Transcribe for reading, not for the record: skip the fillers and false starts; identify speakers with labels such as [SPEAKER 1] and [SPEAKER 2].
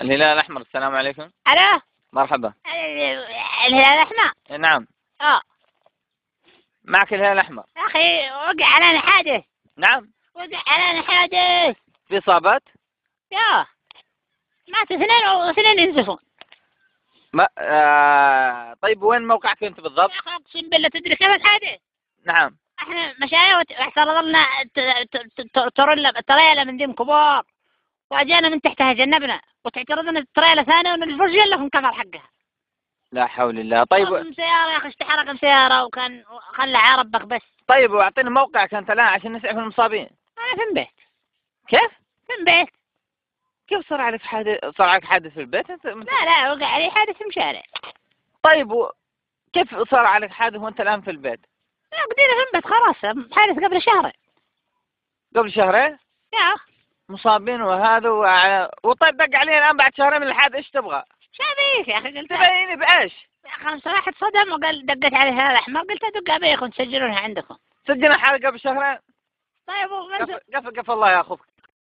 [SPEAKER 1] الهلال الأحمر، السلام عليكم.
[SPEAKER 2] الو.
[SPEAKER 1] مرحبا.
[SPEAKER 2] الهلال الاحمر.
[SPEAKER 1] نعم.
[SPEAKER 2] اه.
[SPEAKER 1] معك الهلال الأحمر.
[SPEAKER 2] يا اخي وقع علينا حادث.
[SPEAKER 1] نعم.
[SPEAKER 2] وقع علينا حادث.
[SPEAKER 1] في إصابات؟
[SPEAKER 2] يا مات اثنين ينزفون.
[SPEAKER 1] ما طيب وين موقعك أنت بالضبط؟
[SPEAKER 2] يا اخي اقسم بالله تدري كيف الحادث؟
[SPEAKER 1] نعم.
[SPEAKER 2] احنا مشاية واعترض لنا تريلا من ديم كبار، واجينا من تحتها جنبنا وتعترض لنا تريلا ثانية ونلفرج لها في انكفر حقها.
[SPEAKER 1] لا حول الله. طيب
[SPEAKER 2] سيارة يا اخي اشتحرق سيارة وكان خلى عربك بس.
[SPEAKER 1] طيب واعطيني موقعك أنت الآن عشان نسعف المصابين.
[SPEAKER 2] انا في البيت.
[SPEAKER 1] كيف؟
[SPEAKER 2] في البيت.
[SPEAKER 1] كيف صار عليك حادث؟ صار عليك حادث في البيت أنت؟
[SPEAKER 2] لا وقع علي حادث في المشارع.
[SPEAKER 1] طيب كيف صار عليك حادث وأنت الآن في البيت؟
[SPEAKER 2] لا قدينا في البيت خلاص، حادث قبل شهر.
[SPEAKER 1] قبل شهرين؟
[SPEAKER 2] يا
[SPEAKER 1] مصابين وهذا وطيب دق علي الآن بعد شهرين من الحادث، إيش تبغى؟
[SPEAKER 2] شابيك يا اخي؟ قلت
[SPEAKER 1] تبيني بإيش؟
[SPEAKER 2] يا اخي واحد صدم وقال دقت عليه الهلال الاحمر، قلت ادق ابيكم تسجلونها عندكم.
[SPEAKER 1] سجلنا حالة قبل شهرين.
[SPEAKER 2] طيب
[SPEAKER 1] قف الله يا أخوك.